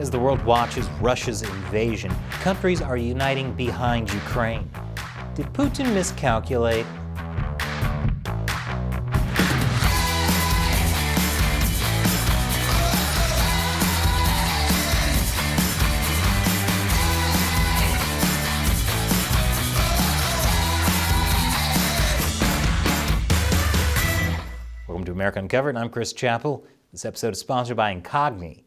As the world watches Russia's invasion, countries are uniting behind Ukraine. Did Putin miscalculate? Welcome to America Uncovered. I'm Chris Chappell. This episode is sponsored by Incogni.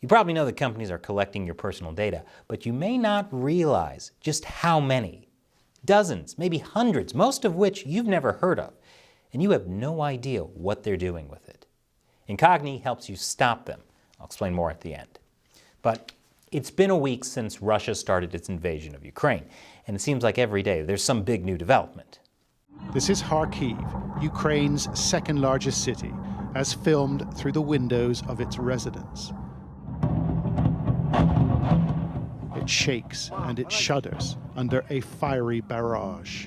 You probably know that companies are collecting your personal data, but you may not realize just how many. Dozens, maybe hundreds, most of which you've never heard of, and you have no idea what they're doing with it. Incogni helps you stop them. I'll explain more at the end. But it's been a week since Russia started its invasion of Ukraine, and it seems like every day there's some big new development. This is Kharkiv, Ukraine's second largest city, as filmed through the windows of its residents. It shakes and it shudders under a fiery barrage.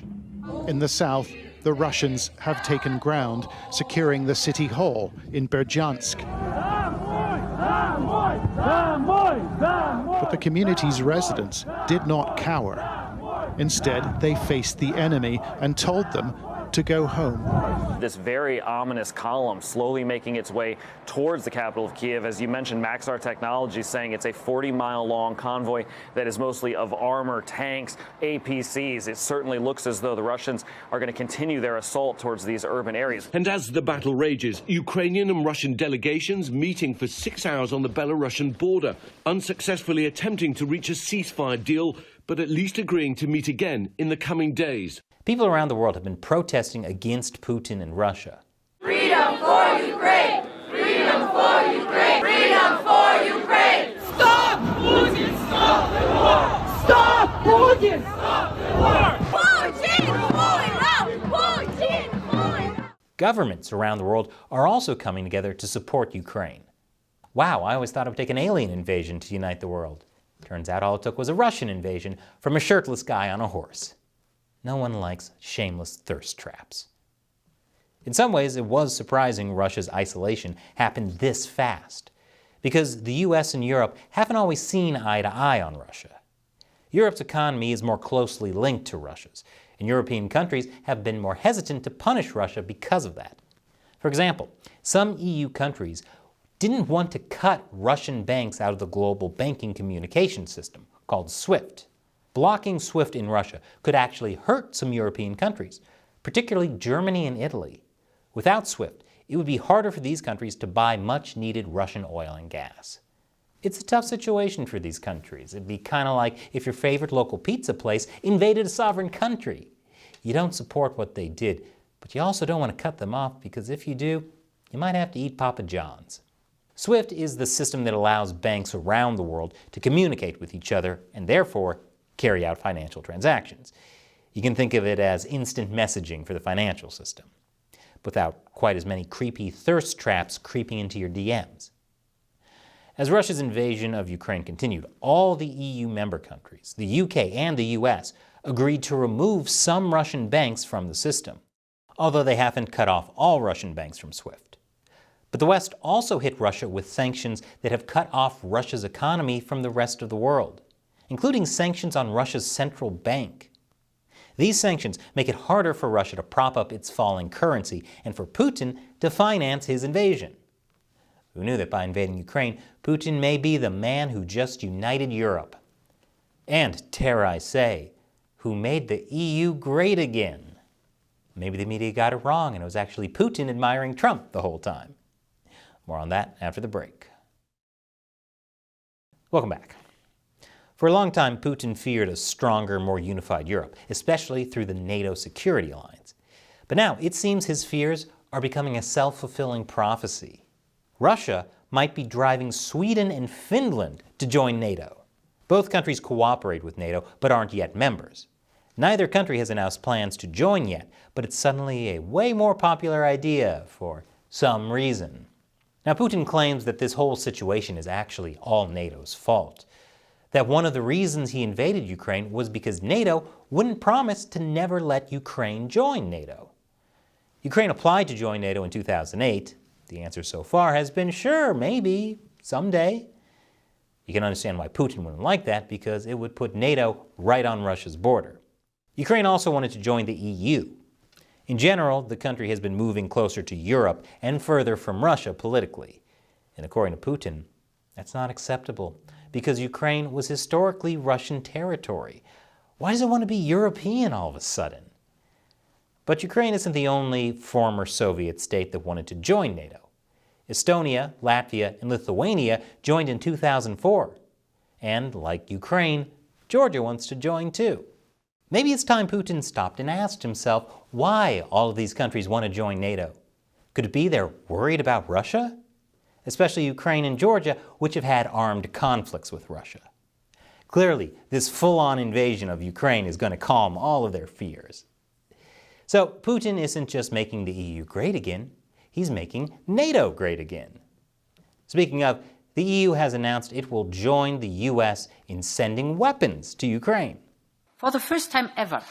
In the south, the Russians have taken ground, securing the city hall in Berdyansk. But the community's residents did not cower. Instead, they faced the enemy and told them to go home. This very ominous column slowly making its way towards the capital of Kiev. As you mentioned, Maxar Technologies saying it's a 40-mile-long convoy that is mostly of armor, tanks, APCs. It certainly looks as though the Russians are going to continue their assault towards these urban areas. And as the battle rages, Ukrainian and Russian delegations meeting for 6 hours on the Belarusian border, unsuccessfully attempting to reach a ceasefire deal, but at least agreeing to meet again in the coming days. People around the world have been protesting against Putin and Russia. Freedom for Ukraine! Freedom for Ukraine! Freedom for Ukraine! Stop Putin! Stop the war! Stop Putin! Stop the war! Putin! Governments around the world are also coming together to support Ukraine. Wow, I always thought it would take an alien invasion to unite the world. Turns out all it took was a Russian invasion from a shirtless guy on a horse. No one likes shameless thirst traps. In some ways, it was surprising Russia's isolation happened this fast, because the US and Europe haven't always seen eye to eye on Russia. Europe's economy is more closely linked to Russia's, and European countries have been more hesitant to punish Russia because of that. For example, some EU countries didn't want to cut Russian banks out of the global banking communication system, called SWIFT. Blocking SWIFT in Russia could actually hurt some European countries, particularly Germany and Italy. Without SWIFT, it would be harder for these countries to buy much-needed Russian oil and gas. It's a tough situation for these countries. It'd be kind of like if your favorite local pizza place invaded a sovereign country. You don't support what they did, but you also don't want to cut them off, because if you do, you might have to eat Papa John's. SWIFT is the system that allows banks around the world to communicate with each other and therefore carry out financial transactions. You can think of it as instant messaging for the financial system, without quite as many creepy thirst traps creeping into your DMs. As Russia's invasion of Ukraine continued, all the EU member countries, the UK and the US, agreed to remove some Russian banks from the system, although they haven't cut off all Russian banks from SWIFT. But the West also hit Russia with sanctions that have cut off Russia's economy from the rest of the world, including sanctions on Russia's central bank. These sanctions make it harder for Russia to prop up its falling currency and for Putin to finance his invasion. Who knew that by invading Ukraine, Putin may be the man who just united Europe? And, dare I say, who made the EU great again? Maybe the media got it wrong and it was actually Putin admiring Trump the whole time. More on that after the break. Welcome back. For a long time, Putin feared a stronger, more unified Europe, especially through the NATO security alliance. But now it seems his fears are becoming a self-fulfilling prophecy. Russia might be driving Sweden and Finland to join NATO. Both countries cooperate with NATO, but aren't yet members. Neither country has announced plans to join yet, but it's suddenly a way more popular idea for some reason. Now, Putin claims that this whole situation is actually all NATO's fault. That one of the reasons he invaded Ukraine was because NATO wouldn't promise to never let Ukraine join NATO. Ukraine applied to join NATO in 2008. The answer so far has been sure, maybe, someday. You can understand why Putin wouldn't like that, because it would put NATO right on Russia's border. Ukraine also wanted to join the EU. In general, the country has been moving closer to Europe and further from Russia politically. And according to Putin, that's not acceptable, because Ukraine was historically Russian territory. Why does it want to be European all of a sudden? But Ukraine isn't the only former Soviet state that wanted to join NATO. Estonia, Latvia, and Lithuania joined in 2004. And, like Ukraine, Georgia wants to join too. Maybe it's time Putin stopped and asked himself why all of these countries want to join NATO. Could it be they're worried about Russia? Especially Ukraine and Georgia, which have had armed conflicts with Russia. Clearly, this full-on invasion of Ukraine is going to calm all of their fears. So Putin isn't just making the EU great again, he's making NATO great again. Speaking of, the EU has announced it will join the US in sending weapons to Ukraine. For the first time ever,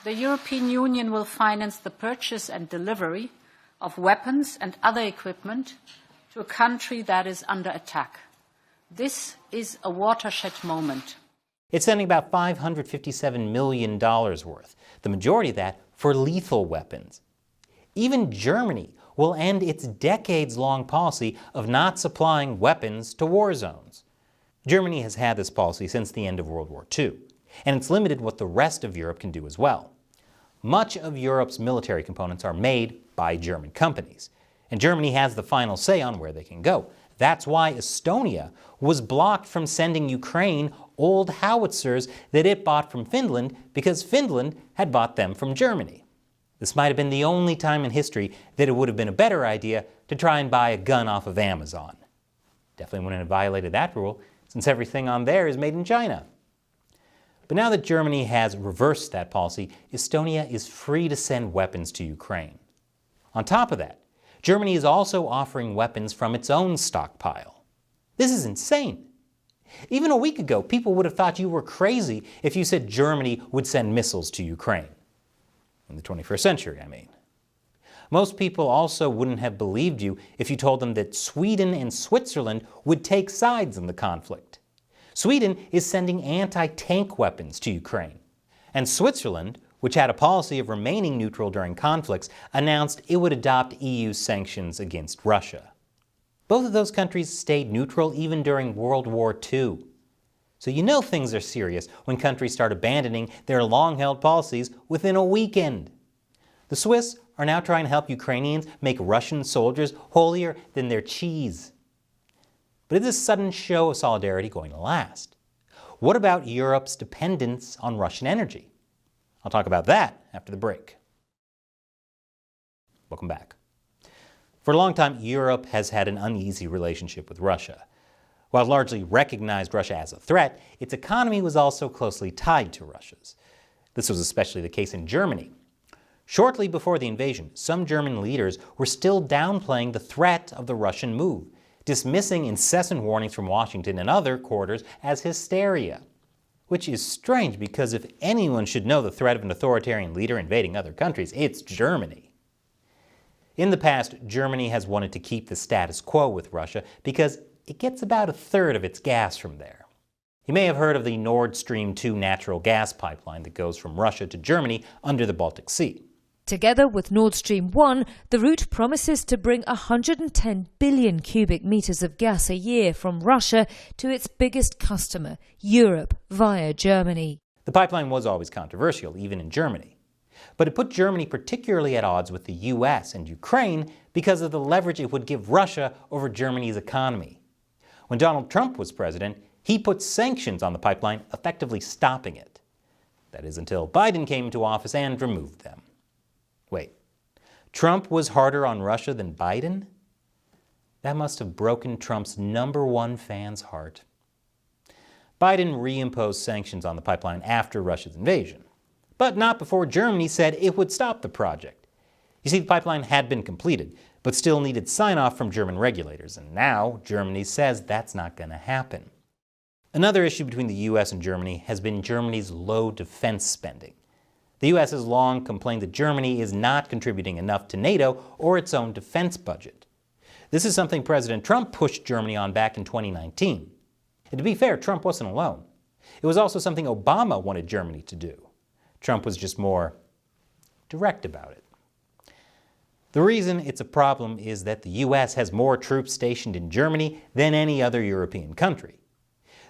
the European Union will finance the purchase and delivery of weapons and other equipment to a country that is under attack. This is a watershed moment. It's sending about $557 million worth, the majority of that for lethal weapons. Even Germany will end its decades-long policy of not supplying weapons to war zones. Germany has had this policy since the end of World War II, and it's limited what the rest of Europe can do as well. Much of Europe's military components are made by German companies, and Germany has the final say on where they can go. That's why Estonia was blocked from sending Ukraine old howitzers that it bought from Finland because Finland had bought them from Germany. This might have been the only time in history that it would have been a better idea to try and buy a gun off of Amazon. Definitely wouldn't have violated that rule, since everything on there is made in China. But now that Germany has reversed that policy, Estonia is free to send weapons to Ukraine. On top of that, Germany is also offering weapons from its own stockpile. This is insane. Even a week ago, people would have thought you were crazy if you said Germany would send missiles to Ukraine. In the 21st century, I mean. Most people also wouldn't have believed you if you told them that Sweden and Switzerland would take sides in the conflict. Sweden is sending anti-tank weapons to Ukraine. And Switzerland, which had a policy of remaining neutral during conflicts, announced it would adopt EU sanctions against Russia. Both of those countries stayed neutral even during World War II. So you know things are serious when countries start abandoning their long-held policies within a weekend. The Swiss are now trying to help Ukrainians make Russian soldiers holier than their cheese. But is this sudden show of solidarity going to last? What about Europe's dependence on Russian energy? I'll talk about that after the break. Welcome back. For a long time, Europe has had an uneasy relationship with Russia. While it largely recognized Russia as a threat, its economy was also closely tied to Russia's. This was especially the case in Germany. Shortly before the invasion, some German leaders were still downplaying the threat of the Russian move, dismissing incessant warnings from Washington and other quarters as hysteria. Which is strange, because if anyone should know the threat of an authoritarian leader invading other countries, it's Germany. In the past, Germany has wanted to keep the status quo with Russia because it gets about a third of its gas from there. You may have heard of the Nord Stream 2 natural gas pipeline that goes from Russia to Germany under the Baltic Sea. Together with Nord Stream 1, the route promises to bring 110 billion cubic meters of gas a year from Russia to its biggest customer, Europe, via Germany. The pipeline was always controversial, even in Germany. But it put Germany particularly at odds with the US and Ukraine because of the leverage it would give Russia over Germany's economy. When Donald Trump was president, he put sanctions on the pipeline, effectively stopping it. That is until Biden came into office and removed them. Wait, Trump was harder on Russia than Biden? That must have broken Trump's #1 fan's heart. Biden reimposed sanctions on the pipeline after Russia's invasion, but not before Germany said it would stop the project. You see, the pipeline had been completed, but still needed sign-off from German regulators, and now Germany says that's not going to happen. Another issue between the US and Germany has been Germany's low defense spending. The US has long complained that Germany is not contributing enough to NATO or its own defense budget. This is something President Trump pushed Germany on back in 2019. And to be fair, Trump wasn't alone. It was also something Obama wanted Germany to do. Trump was just more direct about it. The reason it's a problem is that the U.S. has more troops stationed in Germany than any other European country.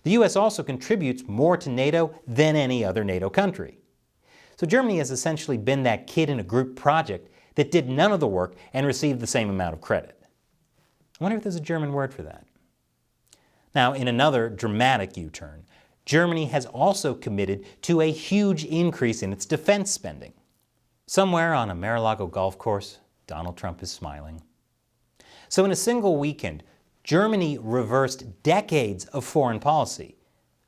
The U.S. also contributes more to NATO than any other NATO country. So Germany has essentially been that kid in a group project that did none of the work and received the same amount of credit. I wonder if there's a German word for that. Now, in another dramatic U-turn, Germany has also committed to a huge increase in its defense spending. Somewhere on a Mar-a-Lago golf course, Donald Trump is smiling. So in a single weekend, Germany reversed decades of foreign policy,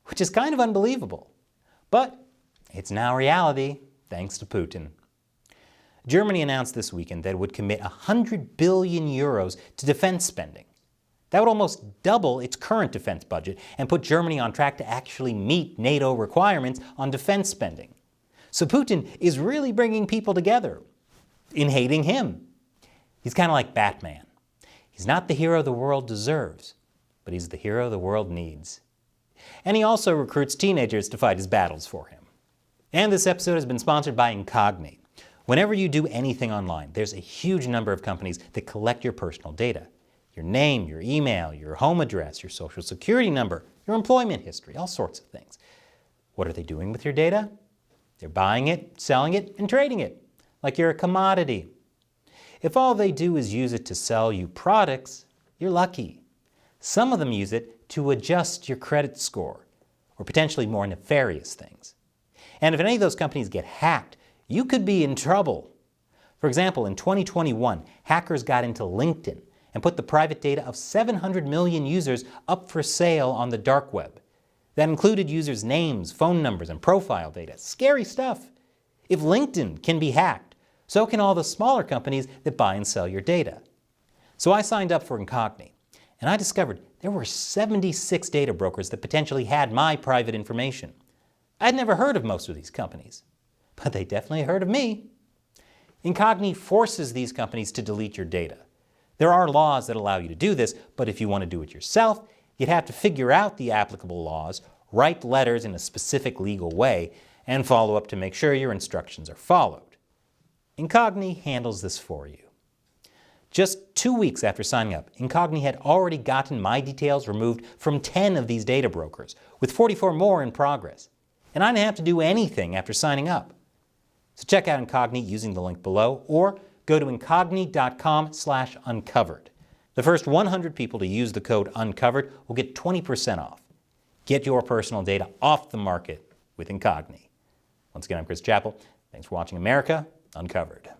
which is kind of unbelievable. But it's now reality, thanks to Putin. Germany announced this weekend that it would commit 100 billion euros to defense spending. That would almost double its current defense budget and put Germany on track to actually meet NATO requirements on defense spending. So Putin is really bringing people together in hating him. He's kind of like Batman. He's not the hero the world deserves, but he's the hero the world needs. And he also recruits teenagers to fight his battles for him. And this episode has been sponsored by Miscalculate. Whenever you do anything online, there's a huge number of companies that collect your personal data. Your name, your email, your home address, your social security number, your employment history, all sorts of things. What are they doing with your data? They're buying it, selling it, and trading it, like you're a commodity. If all they do is use it to sell you products, you're lucky. Some of them use it to adjust your credit score, or potentially more nefarious things. And if any of those companies get hacked, you could be in trouble. For example, in 2021, hackers got into LinkedIn and put the private data of 700 million users up for sale on the dark web. That included users' names, phone numbers, and profile data. Scary stuff. If LinkedIn can be hacked, so can all the smaller companies that buy and sell your data. So I signed up for Miscalculate, and I discovered there were 76 data brokers that potentially had my private information. I'd never heard of most of these companies, but they definitely heard of me. Miscalculate forces these companies to delete your data. There are laws that allow you to do this, but if you want to do it yourself, you'd have to figure out the applicable laws, write letters in a specific legal way, and follow up to make sure your instructions are followed. Miscalculate handles this for you. Just 2 weeks after signing up, Miscalculate had already gotten my details removed from 10 of these data brokers, with 44 more in progress. And I didn't have to do anything after signing up. So check out Miscalculate using the link below, or go to miscalculate.com/uncovered. The first 100 people to use the code UNCOVERED will get 20% off. Get your personal data off the market with Miscalculate. Once again, I'm Chris Chappell. Thanks for watching America Uncovered.